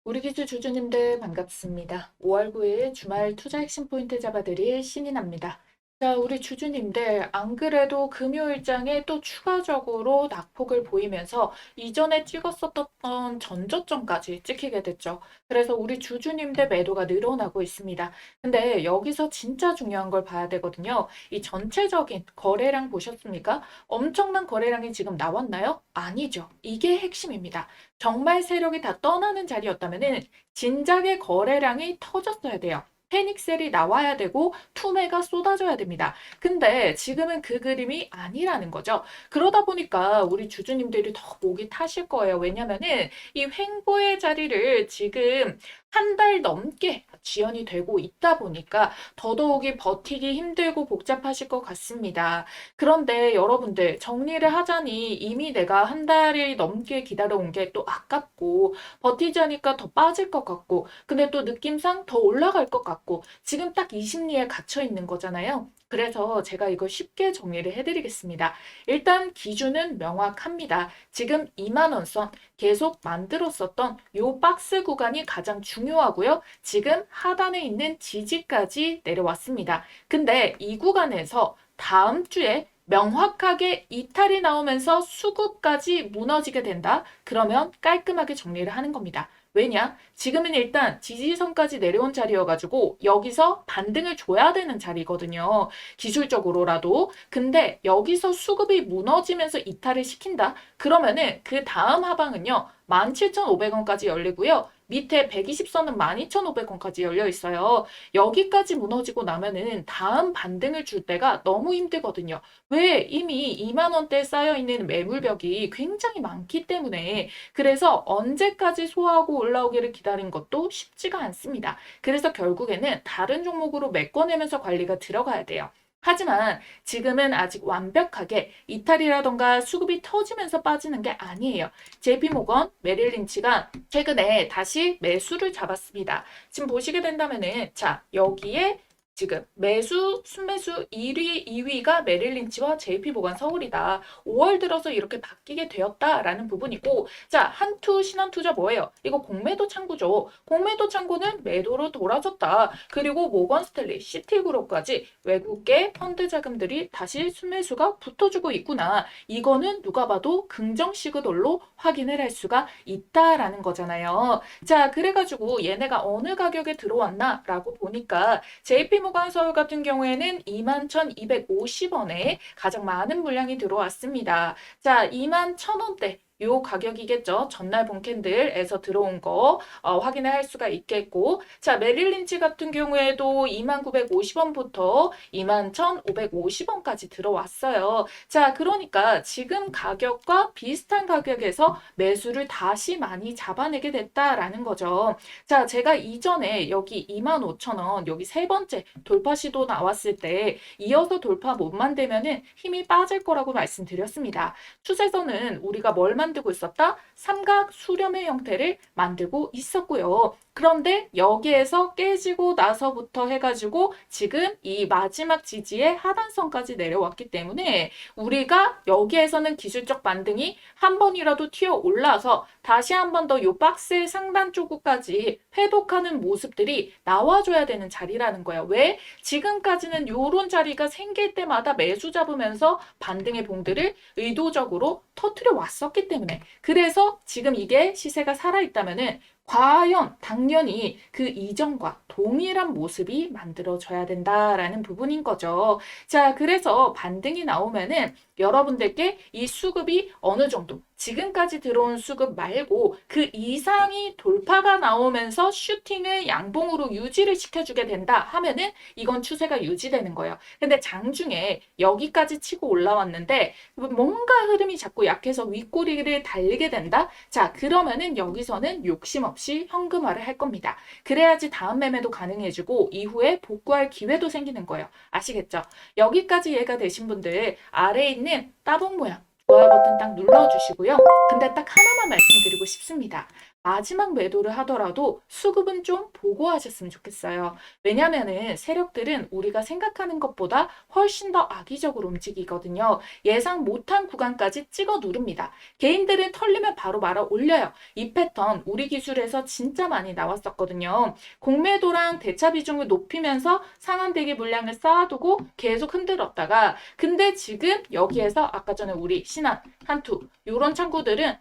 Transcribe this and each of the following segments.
우리 기주 주주님들 반갑습니다. 5월 9일 주말 투자 핵심 포인트 잡아드릴 신이 납니다. 자, 우리 주주님들 안 그래도 금요일장에 또 추가적으로 낙폭을 보이면서 이전에 찍었었던 전저점까지 찍히게 됐죠. 그래서 우리 주주님들 매도가 늘어나고 있습니다. 근데 여기서 진짜 중요한 걸 봐야 되거든요. 이 전체적인 거래량 보셨습니까? 엄청난 거래량이 지금 나왔나요? 아니죠. 이게 핵심입니다. 정말 세력이 다 떠나는 자리였다면은 진작에 거래량이 터졌어야 돼요. 패닉셀이 나와야 되고 투매가 쏟아져야 됩니다. 근데 지금은 그 그림이 아니라는 거죠. 그러다 보니까 우리 주주님들이 더 목이 타실 거예요. 왜냐면은 이 횡보의 자리를 지금 한 달 넘게 지연이 되고 있다 보니까 더더욱이 버티기 힘들고 복잡하실 것 같습니다. 그런데 여러분들 정리를 하자니 이미 내가 한 달이 넘게 기다려온 게 또 아깝고 버티지 않으니까 더 빠질 것 같고 근데 또 느낌상 더 올라갈 것 같고 지금 딱 이 심리에 갇혀 있는 거잖아요. 그래서 제가 이걸 쉽게 정리를 해드리겠습니다. 일단 기준은 명확합니다. 지금 2만 원 선 계속 만들었었던 요 박스 구간이 가장 중요하고요. 지금 하단에 있는 지지까지 내려왔습니다. 근데 이 구간에서 다음 주에 명확하게 이탈이 나오면서 수급까지 무너지게 된다. 그러면 깔끔하게 정리를 하는 겁니다. 왜냐? 지금은 일단 지지선까지 내려온 자리여가지고 여기서 반등을 줘야 되는 자리거든요. 기술적으로라도. 근데 여기서 수급이 무너지면서 이탈을 시킨다? 그러면은 그 다음 하방은요. 17,500원까지 열리고요. 밑에 120선은 12,500원까지 열려 있어요. 여기까지 무너지고 나면은 다음 반등을 줄 때가 너무 힘들거든요. 왜? 이미 2만 원대에 쌓여 있는 매물벽이 굉장히 많기 때문에 그래서 언제까지 소화하고 올라오기를 기다린 것도 쉽지가 않습니다. 그래서 결국에는 다른 종목으로 메꿔내면서 관리가 들어가야 돼요. 하지만 지금은 아직 완벽하게 이탈이라던가 수급이 터지면서 빠지는 게 아니에요. JP모건, 메릴린치가 최근에 다시 매수를 잡았습니다. 지금 보시게 된다면은 자, 여기에 지금 매수, 순매수 1위, 2위가 메릴린치와 JP모건 서울이다. 5월 들어서 이렇게 바뀌게 되었다라는 부분이고 자, 한투 신한투자 뭐예요? 이거 공매도 창구죠. 공매도 창구는 매도로 돌아섰다. 그리고 모건스탠리, 시티그룹까지 외국계 펀드 자금들이 다시 순매수가 붙어주고 있구나. 이거는 누가 봐도 긍정 시그널로 확인을 할 수가 있다라는 거잖아요. 자, 그래가지고 얘네가 어느 가격에 들어왔나라고 보니까 JP모건 서울 같은 경우에는 21,250원에 가장 많은 물량이 들어왔습니다. 자, 21,000원대 요 가격이겠죠. 전날 본캔들에서 들어온 거 확인을 할 수가 있겠고 자 메릴린치 같은 경우에도 2950원부터 21,550원까지 들어왔어요. 자 그러니까 지금 가격과 비슷한 가격에서 매수를 다시 많이 잡아내게 됐다라는 거죠. 자 제가 이전에 여기 25,000원 여기 세 번째 돌파 시도 나왔을 때 이어서 돌파 못 만들면은 힘이 빠질 거라고 말씀드렸습니다. 추세선은 우리가 뭘 만들고 있었다? 삼각 수렴의 형태를 만들고 있었고요. 그런데 여기에서 깨지고 나서부터 해가지고 지금 이 마지막 지지의 하단선까지 내려왔기 때문에 우리가 여기에서는 기술적 반등이 한 번이라도 튀어 올라서 다시 한 번 더 요 박스의 상단 쪽까지 회복하는 모습들이 나와줘야 되는 자리라는 거야. 왜? 지금까지는 요런 자리가 생길 때마다 매수 잡으면서 반등의 봉들을 의도적으로 터트려 왔었기 때문에 그래서 지금 이게 시세가 살아있다면은 과연 당연히 그 이전과 동일한 모습이 만들어져야 된다라는 부분인 거죠. 자, 그래서 반등이 나오면은 여러분들께 이 수급이 어느 정도 지금까지 들어온 수급 말고 그 이상이 돌파가 나오면서 슈팅을 양봉으로 유지를 시켜주게 된다 하면은 이건 추세가 유지되는 거예요. 근데 장중에 여기까지 치고 올라왔는데 뭔가 흐름이 자꾸 약해서 윗꼬리를 달리게 된다? 자, 그러면은 여기서는 욕심 없이 현금화를 할 겁니다. 그래야지 다음 매매도 가능해지고 이후에 복구할 기회도 생기는 거예요. 아시겠죠? 여기까지 이해가 되신 분들 아래에 있는 따봉 모양 좋아요 버튼 딱 눌러주시고요. 근데 딱 하나만 말씀드리고 싶습니다. 마지막 매도를 하더라도 수급은 좀 보고 하셨으면 좋겠어요. 왜냐면은 세력들은 우리가 생각하는 것보다 훨씬 더 악의적으로 움직이거든요. 예상 못한 구간까지 찍어 누릅니다. 개인들은 털리면 바로 말아 올려요. 이 패턴 우리 기술에서 진짜 많이 나왔었거든요. 공매도랑 대차 비중을 높이면서 상한대기 물량을 쌓아두고 계속 흔들었다가 근데 지금 여기에서 아까 전에 우리 신한, 한투 이런 창구들은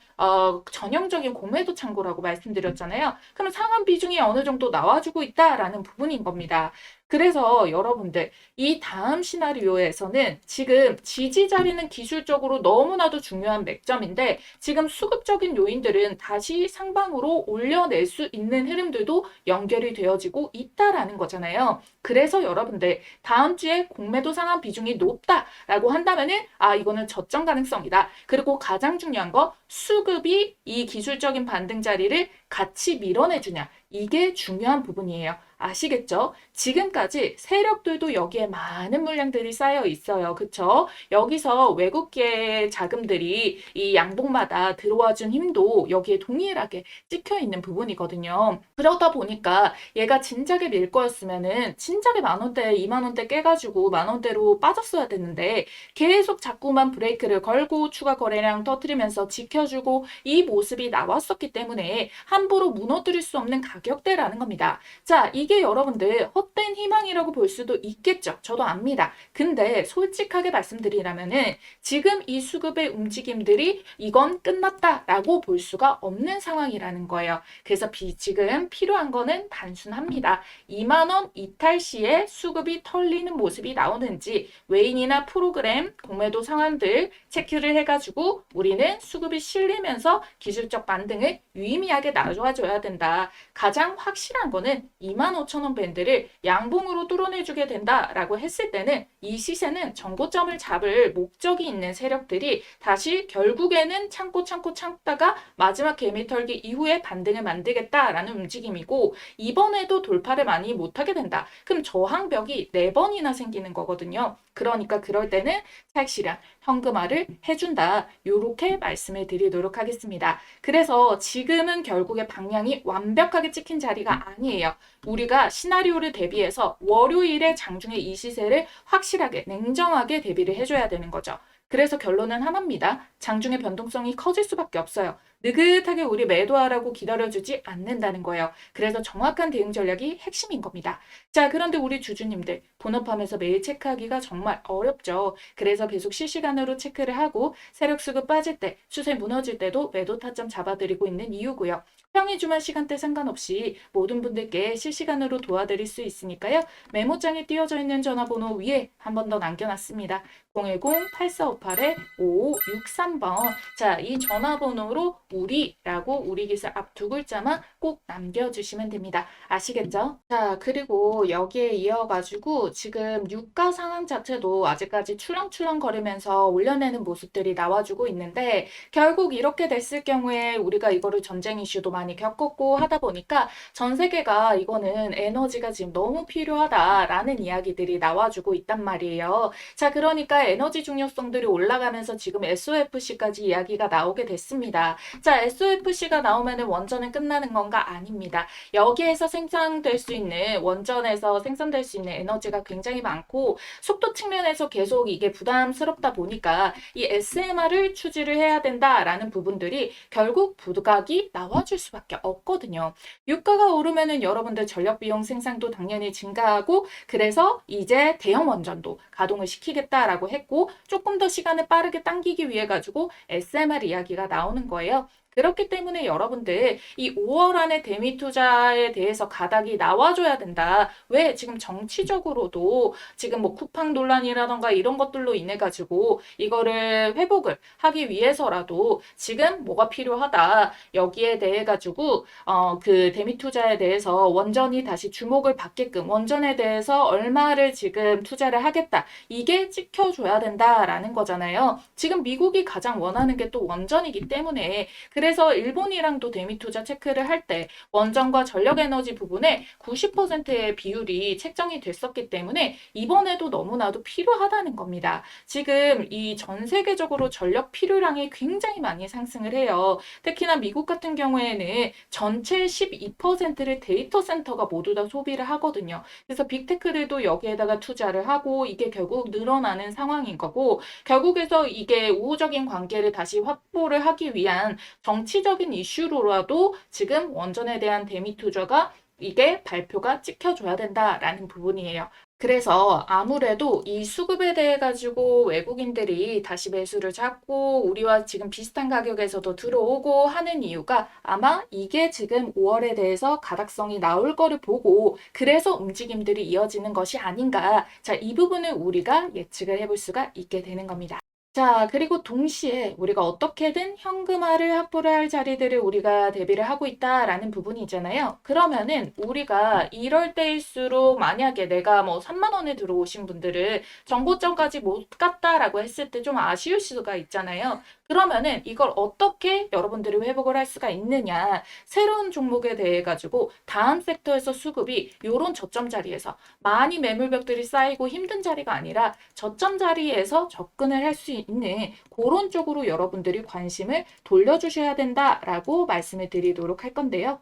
전형적인 공매도 창구라고 말씀드렸잖아요. 그럼 상한 비중이 어느 정도 나와주고 있다라는 부분인 겁니다. 그래서 여러분들 이 다음 시나리오에서는 지금 지지 자리는 기술적으로 너무나도 중요한 맥점인데 지금 수급적인 요인들은 다시 상방으로 올려낼 수 있는 흐름들도 연결이 되어지고 있다라는 거잖아요. 그래서 여러분들 다음 주에 공매도 상한 비중이 높다라고 한다면은 이거는 저점 가능성이다. 그리고 가장 중요한 거 수급이 이 기술적인 반등 자리를 같이 밀어내주냐. 이게 중요한 부분이에요. 아시겠죠? 지금까지 세력들도 여기에 많은 물량들이 쌓여 있어요. 그쵸? 여기서 외국계 자금들이 이 양봉마다 들어와 준 힘도 여기에 동일하게 찍혀 있는 부분이거든요. 그러다 보니까 얘가 진작에 밀 거였으면은 진작에 만 원대, 2만 원대 깨가지고 만 원대로 빠졌어야 됐는데 계속 자꾸만 브레이크를 걸고 추가 거래량 터뜨리면서 지켜주고 이 모습이 나왔었기 때문에 함부로 무너뜨릴 수 없는 가격대라는 겁니다. 자, 이게 여러분들 헛된 희망이라고 볼 수도 있겠죠. 저도 압니다. 근데 솔직하게 말씀드리라면은 지금 이 수급의 움직임들이 이건 끝났다라고 볼 수가 없는 상황이라는 거예요. 그래서 지금 필요한 거는 단순합니다. 2만 원 이탈 시에 수급이 털리는 모습이 나오는지 웨인이나 프로그램, 공매도 상한들 체크를 해가지고 우리는 수급이 실리면서 기술적 반등을 유의미하게 나눠줘야 된다. 가장 확실한 거는 25,000원 밴드를 양봉으로 뚫어내주게 된다라고 했을 때는 이 시세는 정고점을 잡을 목적이 있는 세력들이 다시 결국에는 참다가 마지막 개미 털기 이후에 반등을 만들겠다라는 움직임이고 이번에도 돌파를 많이 못하게 된다. 그럼 저항벽이 4번이나 생기는 거거든요. 그러니까 그럴 때는 차익실현, 현금화를 해준다. 이렇게 말씀을 드리도록 하겠습니다. 그래서 지금은 결국에 방향이 완벽하게 찍힌 자리가 아니에요. 우리가 시나리오를 대비해서 월요일에 장중에 이 시세를 확실하게 냉정하게 대비를 해줘야 되는 거죠. 그래서 결론은 하나입니다. 장중의 변동성이 커질 수밖에 없어요. 느긋하게 우리 매도하라고 기다려주지 않는다는 거예요. 그래서 정확한 대응 전략이 핵심인 겁니다. 자, 그런데 우리 주주님들 본업하면서 매일 체크하기가 정말 어렵죠. 그래서 계속 실시간으로 체크를 하고 세력 수급 빠질 때, 추세 무너질 때도 매도 타점 잡아드리고 있는 이유고요. 평일 주말 시간대 상관없이 모든 분들께 실시간으로 도와드릴 수 있으니까요. 메모장에 띄어져 있는 전화번호 위에 한 번 더 남겨놨습니다. 010-8458-5563번. 자, 이 전화번호로 우리라고 우리 기술 앞 두 글자만 꼭 남겨주시면 됩니다. 아시겠죠? 자, 그리고 여기에 이어가지고 지금 유가 상황 자체도 아직까지 출렁출렁 거리면서 올려내는 모습들이 나와주고 있는데 결국 이렇게 됐을 경우에 우리가 이거를 전쟁 이슈도 많이 겪었고 하다 보니까 전 세계가 이거는 에너지가 지금 너무 필요하다라는 이야기들이 나와주고 있단 말이에요. 자, 그러니까 에너지 중요성들이 올라가면서 지금 SOFC까지 이야기가 나오게 됐습니다. 자, SOFC가 나오면 원전은 끝나는 건가? 아닙니다. 여기에서 생산될 수 있는 원전에서 생산될 수 있는 에너지가 굉장히 많고 속도 측면에서 계속 이게 부담스럽다 보니까 이 SMR을 추지를 해야 된다라는 부분들이 결국 부각이 나와줄 수밖에 없거든요. 유가가 오르면은 여러분들 전력 비용 생산도 당연히 증가하고 그래서 이제 대형 원전도 가동을 시키겠다라고 했고 조금 더 시간을 빠르게 당기기 위해 가지고 SMR 이야기가 나오는 거예요. 그렇기 때문에 여러분들 이 5월 안에 대미 투자에 대해서 가닥이 나와줘야 된다. 왜? 지금 정치적으로도 지금 뭐 쿠팡 논란이라던가 이런 것들로 인해 가지고 이거를 회복을 하기 위해서라도 지금 뭐가 필요하다. 여기에 대해 가지고 그 대미 투자에 대해서 원전이 다시 주목을 받게끔 원전에 대해서 얼마를 지금 투자를 하겠다. 이게 찍혀줘야 된다라는 거잖아요. 지금 미국이 가장 원하는 게 또 원전이기 때문에 그래 그래서 일본이랑도 대미 투자 체크를 할 때 원전과 전력에너지 부분에 90%의 비율이 책정이 됐었기 때문에 이번에도 너무나도 필요하다는 겁니다. 지금 이 전 세계적으로 전력 필요량이 굉장히 많이 상승을 해요. 특히나 미국 같은 경우에는 전체 12%를 데이터 센터가 모두 다 소비를 하거든요. 그래서 빅테크들도 여기에다가 투자를 하고 이게 결국 늘어나는 상황인 거고, 결국에서 이게 우호적인 관계를 다시 확보를 하기 위한 정치적인 이슈로라도 지금 원전에 대한 대미 투자가 이게 발표가 찍혀줘야 된다라는 부분이에요. 그래서 아무래도 이 수급에 대해 가지고 외국인들이 다시 매수를 잡고 우리와 지금 비슷한 가격에서도 들어오고 하는 이유가 아마 이게 지금 5월에 대해서 가닥성이 나올 거를 보고 그래서 움직임들이 이어지는 것이 아닌가. 자, 이 부분을 우리가 예측을 해볼 수가 있게 되는 겁니다. 자, 그리고 동시에 우리가 어떻게든 현금화를 확보를 할 자리들을 우리가 대비를 하고 있다라는 부분이잖아요. 그러면은 우리가 이럴 때일수록 만약에 내가 뭐 3만 원에 들어오신 분들은 정고점까지 못 갔다라고 했을 때 좀 아쉬울 수가 있잖아요. 그러면은 이걸 어떻게 여러분들이 회복을 할 수가 있느냐. 새로운 종목에 대해 가지고 다음 섹터에서 수급이 요런 저점 자리에서 많이 매물벽들이 쌓이고 힘든 자리가 아니라 저점 자리에서 접근을 할 수 있는 그런 쪽으로 여러분들이 관심을 돌려주셔야 된다라고 말씀을 드리도록 할 건데요.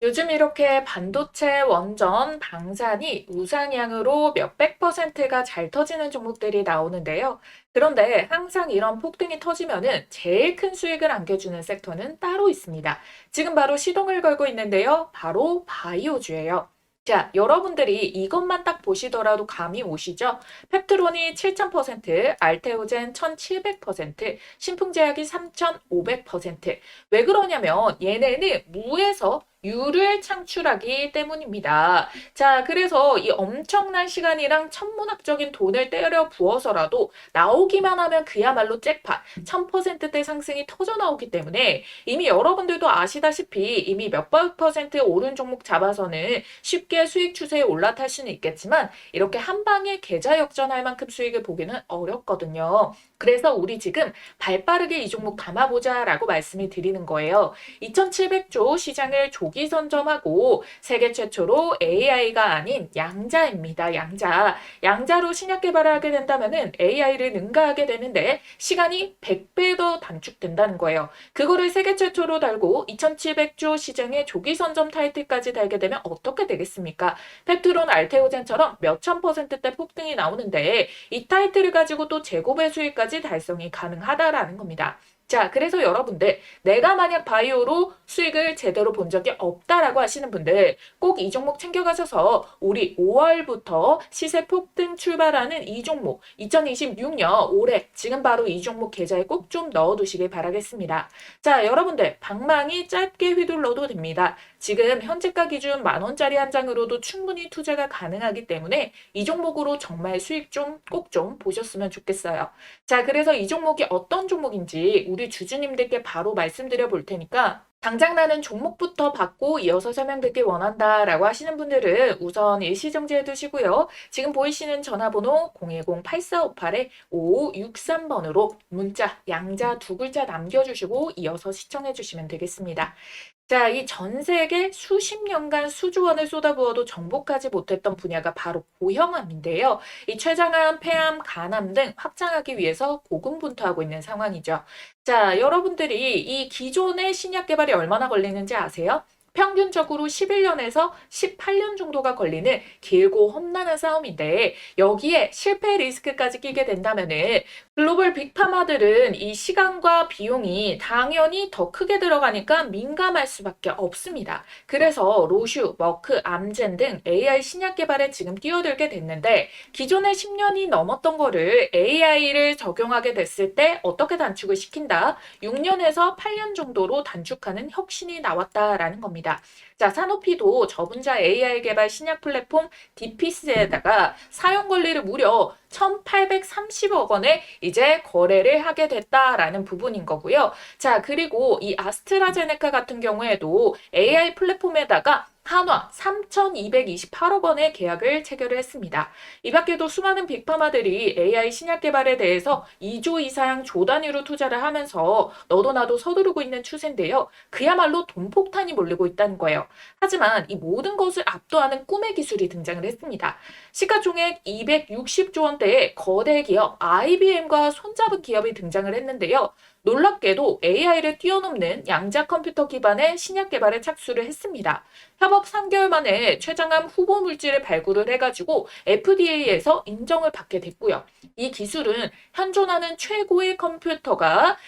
요즘 이렇게 반도체, 원전, 방산이 우상향으로 몇백 퍼센트가 잘 터지는 종목들이 나오는데요. 그런데 항상 이런 폭등이 터지면은 제일 큰 수익을 안겨주는 섹터는 따로 있습니다. 지금 바로 시동을 걸고 있는데요. 바로 바이오주예요. 자, 여러분들이 이것만 딱 보시더라도 감이 오시죠? 펩트론이 7000%, 알테오젠 1700%, 신풍제약이 3500%. 왜 그러냐면 얘네는 무에서 유를 창출하기 때문입니다. 자, 그래서 이 엄청난 시간이랑 천문학적인 돈을 때려 부어서라도 나오기만 하면 그야말로 잭팟, 1000%대 상승이 터져 나오기 때문에 이미 여러분들도 아시다시피 이미 몇백 퍼센트 오른 종목 잡아서는 쉽게 수익 추세에 올라탈 수는 있겠지만 이렇게 한 방에 계좌 역전할 만큼 수익을 보기는 어렵거든요. 그래서 우리 지금 발빠르게 이 종목 담아보자 라고 말씀을 드리는 거예요. 2700조 시장을 조기 선점하고 세계 최초로 AI가 아닌 양자입니다. 양자. 양자로 신약 개발을 하게 된다면 AI를 능가하게 되는데 시간이 100배 더 단축된다는 거예요. 그거를 세계 최초로 달고 2700조 시장의 조기 선점 타이틀까지 달게 되면 어떻게 되겠습니까? 펩트론, 알테오젠처럼 몇천 %대 폭등이 나오는데 이 타이틀을 가지고 또 제곱의 수익까지 달성이 가능하다라는 겁니다. 자, 그래서 여러분들 내가 만약 바이오로 수익을 제대로 본 적이 없다라고 하시는 분들 꼭 이 종목 챙겨가셔서 우리 5월부터 시세 폭등 출발하는 이 종목 2026년 올해 지금 바로 이 종목 계좌에 꼭 좀 넣어두시길 바라겠습니다. 자, 여러분들 방망이 짧게 휘둘러도 됩니다. 지금 현재가 기준 10,000원짜리 한 장으로도 충분히 투자가 가능하기 때문에 이 종목으로 정말 수익 좀 꼭 좀 보셨으면 좋겠어요. 자, 그래서 이 종목이 어떤 종목인지 우리 주주님들께 바로 말씀드려 볼 테니까 당장 나는 종목부터 받고 이어서 설명드리길 원한다라고 하시는 분들은 우선 일시정지해 두시고요. 지금 보이시는 전화번호 010-8458-5563번으로 문자 양자 두 글자 남겨주시고 이어서 시청해 주시면 되겠습니다. 자, 이 전 세계 수십 년간 수조 원을 쏟아부어도 정복하지 못했던 분야가 바로 고형암인데요. 이 췌장암, 폐암, 간암 등 확장하기 위해서 고군분투하고 있는 상황이죠. 자, 여러분들이 이 기존의 신약 개발이 얼마나 걸리는지 아세요? 평균적으로 11년에서 18년 정도가 걸리는 길고 험난한 싸움인데 여기에 실패 리스크까지 끼게 된다면은 글로벌 빅파마들은 이 시간과 비용이 당연히 더 크게 들어가니까 민감할 수밖에 없습니다. 그래서 로슈, 머크, 암젠 등 AI 신약 개발에 지금 뛰어들게 됐는데 기존의 10년이 넘었던 거를 AI를 적용하게 됐을 때 어떻게 단축을 시킨다? 6년에서 8년 정도로 단축하는 혁신이 나왔다라는 겁니다. 자, 사노피도 저분자 AI 개발 신약 플랫폼 디피스에다가 사용 권리를 무려 1,830억 원에 이제 거래를 하게 됐다라는 부분인 거고요. 자, 그리고 이 아스트라제네카 같은 경우에도 AI 플랫폼에다가 한화 3,228억 원의 계약을 체결을 했습니다. 이 밖에도 수많은 빅파마들이 AI 신약 개발에 대해서 2조 이상 조 단위로 투자를 하면서 너도 나도 서두르고 있는 추세인데요. 그야말로 돈폭탄이 몰리고 있다는 거예요. 하지만 이 모든 것을 압도하는 꿈의 기술이 등장을 했습니다. 시가총액 260조 원대의 거대 기업 IBM과 손잡은 기업이 등장을 했는데요. 놀랍게도 AI를 뛰어넘는 양자 컴퓨터 기반의 신약 개발에 착수를 했습니다. 협업 3개월 만에 췌장암 후보 물질을 발굴을 해가지고 FDA에서 인정을 받게 됐고요. 이 기술은 현존하는 최고의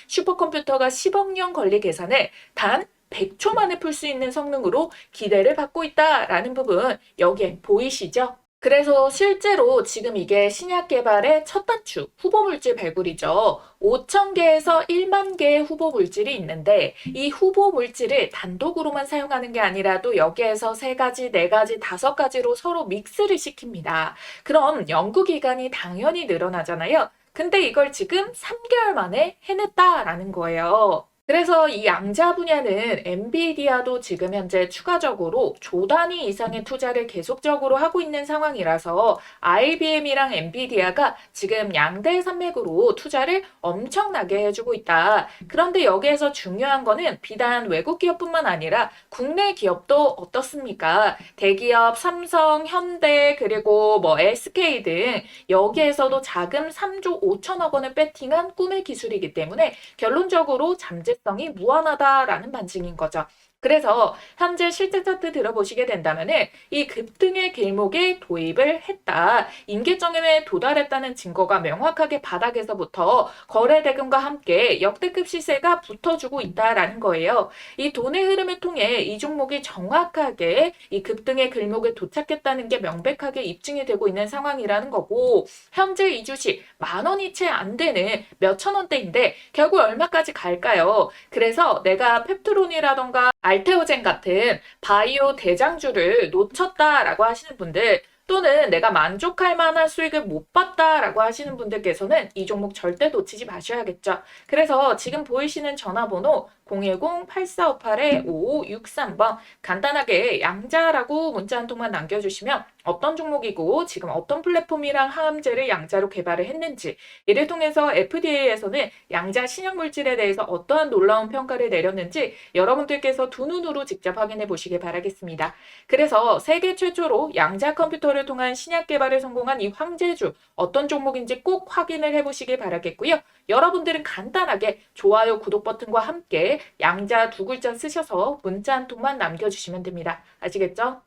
슈퍼컴퓨터가 10억 년 걸리 계산을 단 100초 만에 풀 수 있는 성능으로 기대를 받고 있다라는 부분 여기에 보이시죠? 그래서 실제로 지금 이게 신약 개발의 첫 단추, 후보 물질 발굴이죠. 5,000개에서 1만 개의 후보 물질이 있는데 이 후보 물질을 단독으로만 사용하는 게 아니라도 여기에서 3가지, 4가지, 5가지로 서로 믹스를 시킵니다. 그럼 연구 기간이 당연히 늘어나잖아요. 근데 이걸 지금 3개월 만에 해냈다라는 거예요. 그래서 이 양자 분야는 엔비디아도 지금 현재 추가적으로 조 단위 이상의 투자를 계속적으로 하고 있는 상황이라서 IBM이랑 엔비디아가 지금 양대 산맥으로 투자를 엄청나게 해주고 있다. 그런데 여기에서 중요한 거는 비단 외국 기업뿐만 아니라 국내 기업도 어떻습니까? 대기업 삼성, 현대, 그리고 뭐 SK 등 여기에서도 자금 3조 5천억 원을 배팅한 꿈의 기술이기 때문에 결론적으로 잠재성이 무한하다라는 반증인 거죠. 그래서 현재 실제 차트 들어보시게 된다면 이 급등의 길목에 도입을 했다. 임계점에 도달했다는 증거가 명확하게 바닥에서부터 거래 대금과 함께 역대급 시세가 붙어주고 있다라는 거예요. 이 돈의 흐름을 통해 이 종목이 정확하게 이 급등의 길목에 도착했다는 게 명백하게 입증이 되고 있는 상황이라는 거고 현재 이 주식 10,000원이 채 안 되는 몇천 원대인데 결국 얼마까지 갈까요? 그래서 내가 펩트론이라던가 알테오젠 같은 바이오 대장주를 놓쳤다라고 하시는 분들 또는 내가 만족할 만한 수익을 못 봤다라고 하시는 분들께서는 이 종목 절대 놓치지 마셔야겠죠. 그래서 지금 보이시는 전화번호 010-8458-5563번 간단하게 양자라고 문자 한 통만 남겨주시면 어떤 종목이고 지금 어떤 플랫폼이랑 항암제를 양자로 개발을 했는지 이를 통해서 FDA에서는 양자 신약 물질에 대해서 어떠한 놀라운 평가를 내렸는지 여러분들께서 두 눈으로 직접 확인해 보시길 바라겠습니다. 그래서 세계 최초로 양자 컴퓨터를 통한 신약 개발에 성공한 이 황제주 어떤 종목인지 꼭 확인을 해보시길 바라겠고요. 여러분들은 간단하게 좋아요, 구독 버튼과 함께 양자 2글자 쓰셔서 문자 한 통만 남겨주시면 됩니다. 아시겠죠?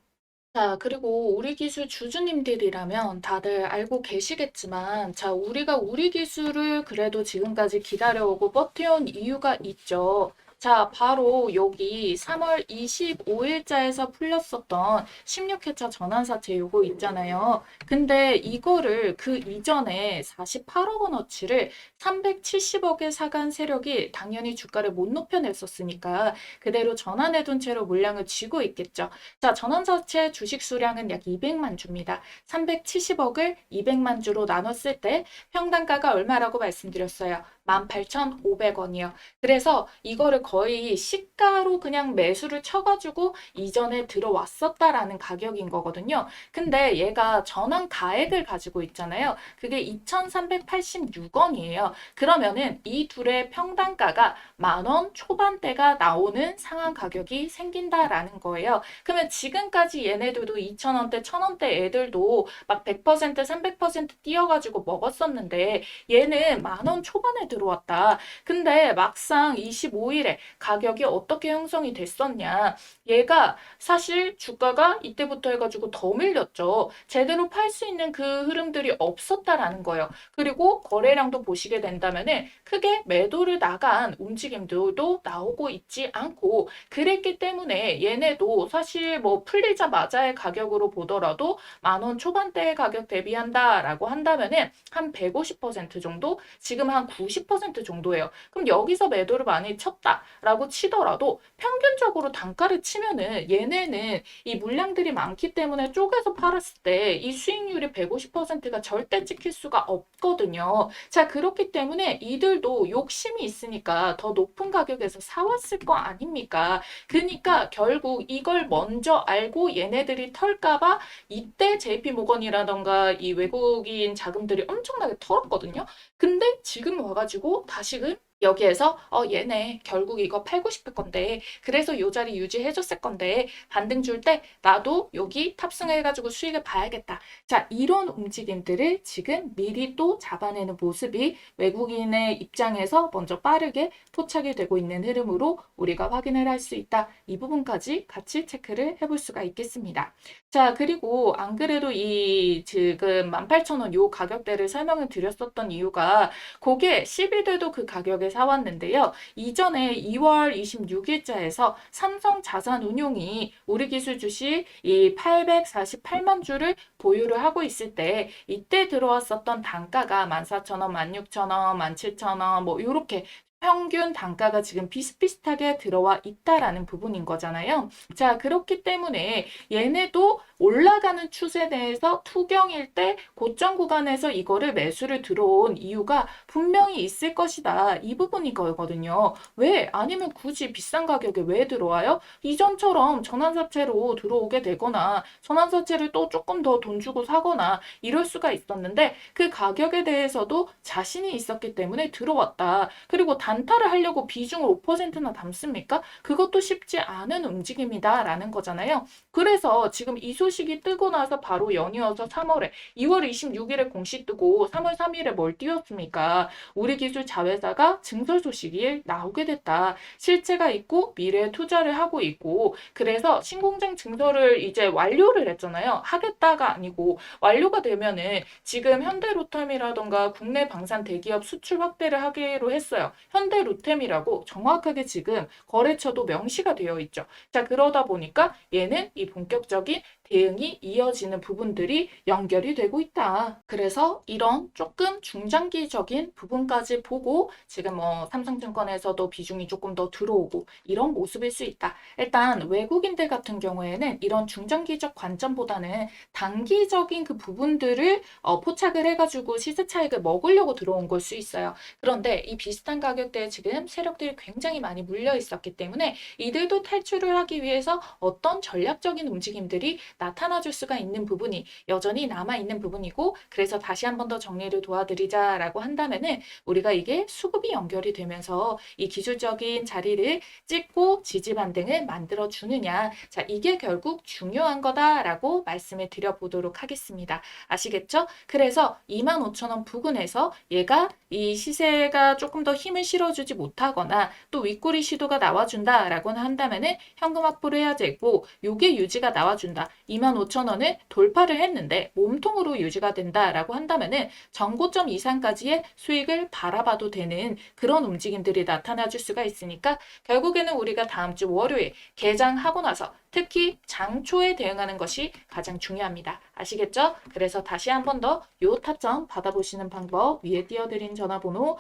자, 그리고 우리 기술 주주님들이라면 다들 알고 계시겠지만, 자, 우리가 우리 기술을 그래도 지금까지 기다려오고 버텨온 이유가 있죠. 자, 바로 여기 3월 25일자에서 풀렸었던 16회차 전환사채 요거 있잖아요. 근데 이거를 그 이전에 48억 원어치를 370억에 사간 세력이 당연히 주가를 못 높여냈었으니까 그대로 전환해둔 채로 물량을 쥐고 있겠죠. 자, 전환사채 주식 수량은 약 200만 주입니다. 370억을 200만 주로 나눴을 때 평단가가 얼마라고 말씀드렸어요? 18,500원이요. 그래서 이거를 거의 시가로 그냥 매수를 쳐가지고 이전에 들어왔었다라는 가격인 거거든요. 근데 얘가 전환 가액을 가지고 있잖아요. 그게 2,386원이에요. 그러면은 이 둘의 평단가가 10,000원 초반대가 나오는 상한 가격이 생긴다라는 거예요. 그러면 지금까지 얘네들도 2,000원대, 1,000원대 애들도 막 100%, 300% 뛰어가지고 먹었었는데 얘는 10,000원 초반에 들어왔다. 근데 막상 25일에 가격이 어떻게 형성이 됐었냐. 얘가 사실 주가가 이때부터 해가지고 더 밀렸죠. 제대로 팔 수 있는 그 흐름들이 없었다라는 거예요. 그리고 거래량도 보시게 된다면은 크게 매도를 나간 움직임들도 나오고 있지 않고 그랬기 때문에 얘네도 사실 뭐 풀리자마자의 가격으로 보더라도 10,000원 초반대의 가격 대비한다라고 한다면은 한 150% 정도? 지금 한 90% 정도예요. 그럼 여기서 매도를 많이 쳤다라고 치더라도 평균적으로 단가를 치면은 얘네는 이 물량들이 많기 때문에 쪼개서 팔았을 때 이 수익률이 150%가 절대 찍힐 수가 없거든요. 자, 그렇기 그렇기 때문에 이들도 욕심이 있으니까 더 높은 가격에서 사왔을 거 아닙니까? 그러니까 결국 이걸 먼저 알고 얘네들이 털까봐 이때 JP모건이라던가 이 외국인 자금들이 엄청나게 털었거든요. 근데 지금 와가지고 다시금 여기에서 얘네 결국 이거 팔고 싶을 건데 그래서 요 자리 유지해줬을 건데 반등 줄 때 나도 여기 탑승해가지고 수익을 봐야겠다. 자, 이런 움직임들을 지금 미리 또 잡아내는 모습이 외국인의 입장에서 먼저 빠르게 포착이 되고 있는 흐름으로 우리가 확인을 할 수 있다. 이 부분까지 같이 체크를 해볼 수가 있겠습니다. 자, 그리고 안 그래도 이 지금 18,000원 요 가격대를 설명을 드렸었던 이유가 그게 10일들도 그 가격에 사왔는데요. 이전에 2월 26일자에서 삼성자산운용이 우리 기술 주식 이 848만 주를 보유를 하고 있을 때 이때 들어왔었던 단가가 14,000원, 16,000원, 17,000원 뭐 이렇게 평균 단가가 지금 비슷비슷하게 들어와 있다라는 부분인 거잖아요. 자, 그렇기 때문에 얘네도 올라가는 추세 내에서 투경일 때 고점 구간에서 이거를 매수를 들어온 이유가 분명히 있을 것이다. 이 부분인 거거든요. 왜? 아니면 굳이 비싼 가격에 왜 들어와요? 이전처럼 전환사채로 들어오게 되거나 전환사채를 또 조금 더 돈 주고 사거나 이럴 수가 있었는데 그 가격에 대해서도 자신이 있었기 때문에 들어왔다. 그리고 단타를 하려고 비중을 5%나 담습니까? 그것도 쉽지 않은 움직임이다라는 거잖아요. 그래서 지금 이 소식이 뜨고 나서 바로 연이어서 3월에 2월 26일에 공시 뜨고 3월 3일에 뭘 띄웠습니까? 우리 기술 자회사가 증설 소식이 나오게 됐다. 실체가 있고 미래에 투자를 하고 있고 그래서 신공장 증설을 이제 완료를 했잖아요. 하겠다가 아니고 완료가 되면은 지금 현대로템이라던가 국내 방산 대기업 수출 확대를 하기로 했어요. 현대로템이라고 정확하게 지금 거래처도 명시가 되어 있죠. 자, 그러다 보니까 얘는 이 본격적인 대응이 이어지는 부분들이 연결이 되고 있다. 그래서 이런 조금 중장기적인 부분까지 보고 지금 뭐 삼성증권에서도 비중이 조금 더 들어오고 이런 모습일 수 있다. 일단 외국인들 같은 경우에는 이런 중장기적 관점보다는 단기적인 그 부분들을 포착을 해가지고 시세 차익을 먹으려고 들어온 걸 수 있어요. 그런데 이 비슷한 가격대에 지금 세력들이 굉장히 많이 물려 있었기 때문에 이들도 탈출을 하기 위해서 어떤 전략적인 움직임들이 나타나 줄 수가 있는 부분이 여전히 남아있는 부분이고 그래서 다시 한 번 더 정리를 도와드리자라고 한다면은 우리가 이게 수급이 연결이 되면서 이 기술적인 자리를 찍고 지지 반등을 만들어 주느냐 자 이게 결국 중요한 거다라고 말씀을 드려보도록 하겠습니다. 아시겠죠? 그래서 25,000원 부근에서 얘가 이 시세가 조금 더 힘을 실어주지 못하거나 또 윗꼬리 시도가 나와준다라고 한다면은 현금 확보를 해야 되고 요게 유지가 나와준다. 25,000원을 돌파를 했는데 몸통으로 유지가 된다라고 한다면은 전고점 이상까지의 수익을 바라봐도 되는 그런 움직임들이 나타나 줄 수가 있으니까 결국에는 우리가 다음 주 월요일 개장하고 나서 특히 장초에 대응하는 것이 가장 중요합니다. 아시겠죠? 그래서 다시 한 번 더 요 타점 받아보시는 방법 위에 띄워드린 전화번호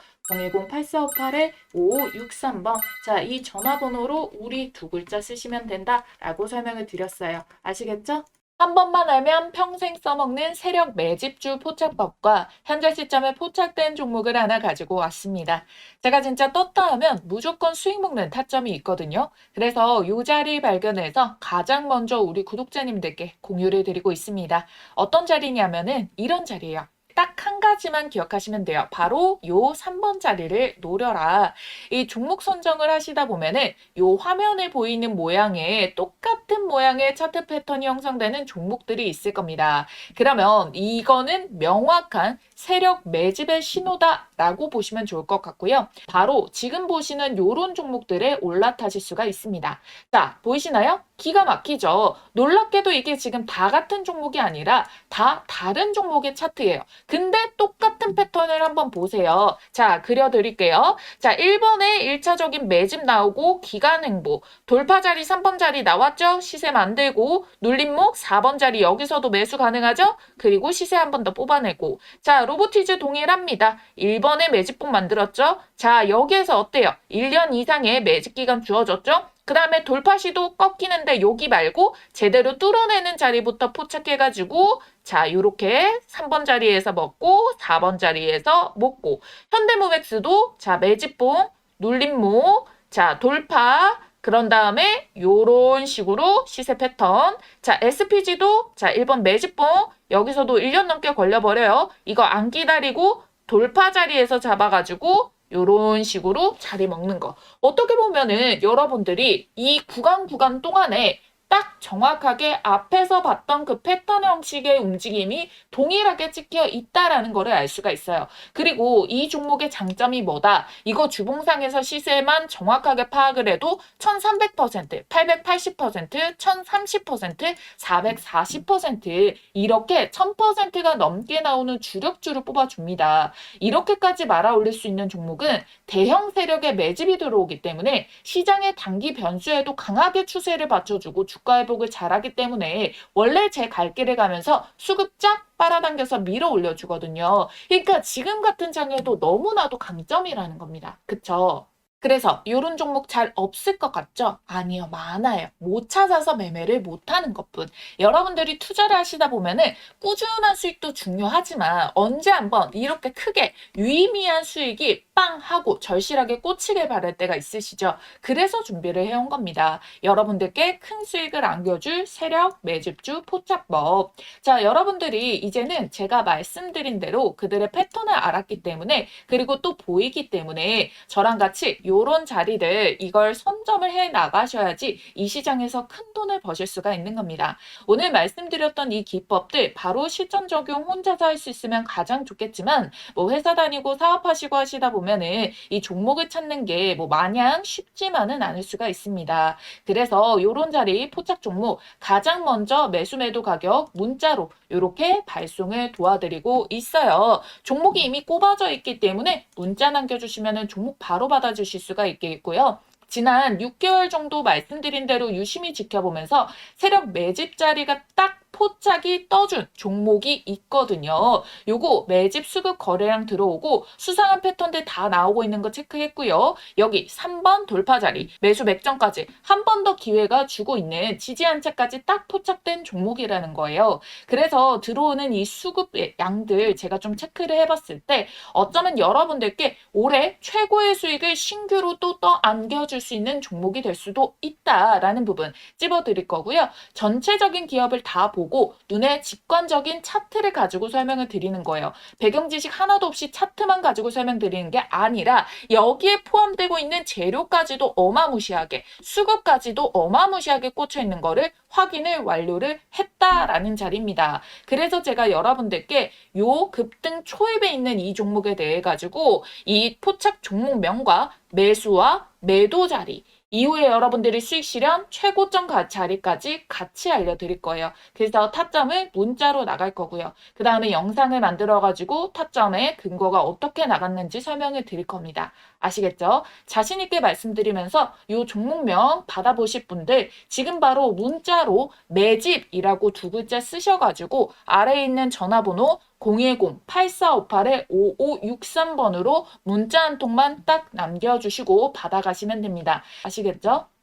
010-8468-5563번 자, 이 전화번호로 우리 두 글자 쓰시면 된다라고 설명을 드렸어요. 아시겠죠? 한 번만 알면 평생 써먹는 세력 매집주 포착법과 현재 시점에 포착된 종목을 하나 가지고 왔습니다. 제가 진짜 떴다 하면 무조건 수익 먹는 타점이 있거든요. 그래서 이 자리 발견해서 가장 먼저 우리 구독자님들께 공유를 드리고 있습니다. 어떤 자리냐면은 이런 자리예요. 딱 한 가지만 기억하시면 돼요. 바로 요 3번 자리를 노려라. 이 종목 선정을 하시다 보면은 요 화면에 보이는 모양의 똑같은 모양의 차트 패턴이 형성되는 종목들이 있을 겁니다. 그러면 이거는 명확한 세력 매집의 신호다라고 보시면 좋을 것 같고요. 바로 지금 보시는 요런 종목들에 올라타실 수가 있습니다. 자, 보이시나요? 기가 막히죠. 놀랍게도 이게 지금 다 같은 종목이 아니라 다 다른 종목의 차트예요. 근데 똑같은 패턴을 한번 보세요. 자, 그려드릴게요. 자, 1번에 1차적인 매집 나오고 기간 횡보, 돌파 자리 3번 자리 나왔죠? 시세 만들고 눌림목 4번 자리 여기서도 매수 가능하죠? 그리고 시세 한 번 더 뽑아내고 자, 로보티즈 동일합니다. 1번에 매집봉 만들었죠? 자, 여기에서 어때요? 1년 이상의 매집 기간 주어졌죠? 그 다음에 돌파시도 꺾이는데 여기 말고 제대로 뚫어내는 자리부터 포착해가지고 자, 요렇게 3번 자리에서 먹고 4번 자리에서 먹고 현대모맥스도 자, 매집봉, 눌림목, 자, 돌파 그런 다음에 요런 식으로 시세 패턴 자, SPG도 자, 1번 매집봉 여기서도 1년 넘게 걸려버려요. 이거 안 기다리고 돌파 자리에서 잡아가지고 요런 식으로 자리 먹는 거. 어떻게 보면은 여러분들이 이 구간 동안에 딱 정확하게 앞에서 봤던 그 패턴 형식의 움직임이 동일하게 찍혀 있다라는 거를 알 수가 있어요. 그리고 이 종목의 장점이 뭐다? 이거 주봉상에서 시세만 정확하게 파악을 해도 1300%, 880%, 1030%, 440% 이렇게 1000%가 넘게 나오는 주력주를 뽑아줍니다. 이렇게까지 말아 올릴 수 있는 종목은 대형 세력의 매집이 들어오기 때문에 시장의 단기 변수에도 강하게 추세를 받쳐주고 주가 회복을 잘하기 때문에 원래 제 갈 길을 가면서 수급 쫙 빨아당겨서 밀어 올려주거든요. 그러니까 지금 같은 장에도 너무나도 강점이라는 겁니다. 그쵸? 그래서 이런 종목 잘 없을 것 같죠? 아니요, 많아요. 못 찾아서 매매를 못하는 것뿐. 여러분들이 투자를 하시다 보면은 꾸준한 수익도 중요하지만 언제 한번 이렇게 크게 유의미한 수익이 빵 하고 절실하게 꽂히길 바랄 때가 있으시죠? 그래서 준비를 해온 겁니다. 여러분들께 큰 수익을 안겨줄 세력 매집주 포착법. 자, 여러분들이 이제는 제가 말씀드린 대로 그들의 패턴을 알았기 때문에 그리고 또 보이기 때문에 저랑 같이 요런 자리들 이걸 선점을 해 나가셔야지 이 시장에서 큰 돈을 버실 수가 있는 겁니다. 오늘 말씀드렸던 이 기법들 바로 실전 적용 혼자서 할 수 있으면 가장 좋겠지만 뭐 회사 다니고 사업하시고 하시다 보면은 이 종목을 찾는 게 뭐 마냥 쉽지만은 않을 수가 있습니다. 그래서 요런 자리 포착 종목 가장 먼저 매수 매도 가격 문자로 이렇게 발송을 도와드리고 있어요. 종목이 이미 꼽아져 있기 때문에 문자 남겨주시면 종목 바로 받아주실 수가 있겠고요. 지난 6개월 정도 말씀드린 대로 유심히 지켜보면서 세력 매집 자리가 딱 포착이 떠준 종목이 있거든요. 요거 매집 수급 거래량 들어오고 수상한 패턴들 다 나오고 있는 거 체크했고요. 여기 3번 돌파 자리 매수 맥점까지 한 번 더 기회가 주고 있는 지지 한차까지 딱 포착된 종목이라는 거예요. 그래서 들어오는 이 수급의 양들 제가 좀 체크를 해봤을 때 어쩌면 여러분들께 올해 최고의 수익을 신규로 또 안겨줄 수 있는 종목이 될 수도 있다라는 부분 찝어드릴 거고요. 전체적인 기업을 다 보고 눈에 직관적인 차트를 가지고 설명을 드리는 거예요. 배경 지식 하나도 없이 차트만 가지고 설명드리는 게 아니라 여기에 포함되고 있는 재료까지도 어마무시하게 수급까지도 어마무시하게 꽂혀 있는 거를 확인을 완료를 했다라는 자리입니다. 그래서 제가 여러분들께 요 급등 초입에 있는 이 종목에 대해 가지고 이 포착 종목명과 매수와 매도 자리 이후에 여러분들이 수익 실현 최고점 자리까지 같이 알려드릴 거예요. 그래서 타점을 문자로 나갈 거고요. 그 다음에 영상을 만들어가지고 타점의 근거가 어떻게 나갔는지 설명을 드릴 겁니다. 아시겠죠? 자신 있게 말씀드리면서 이 종목명 받아보실 분들 지금 바로 문자로 매집이라고 두 글자 쓰셔가지고 아래에 있는 전화번호 010-8458-5563번으로 문자 한 통만 딱 남겨주시고 받아가시면 됩니다. 아시겠죠?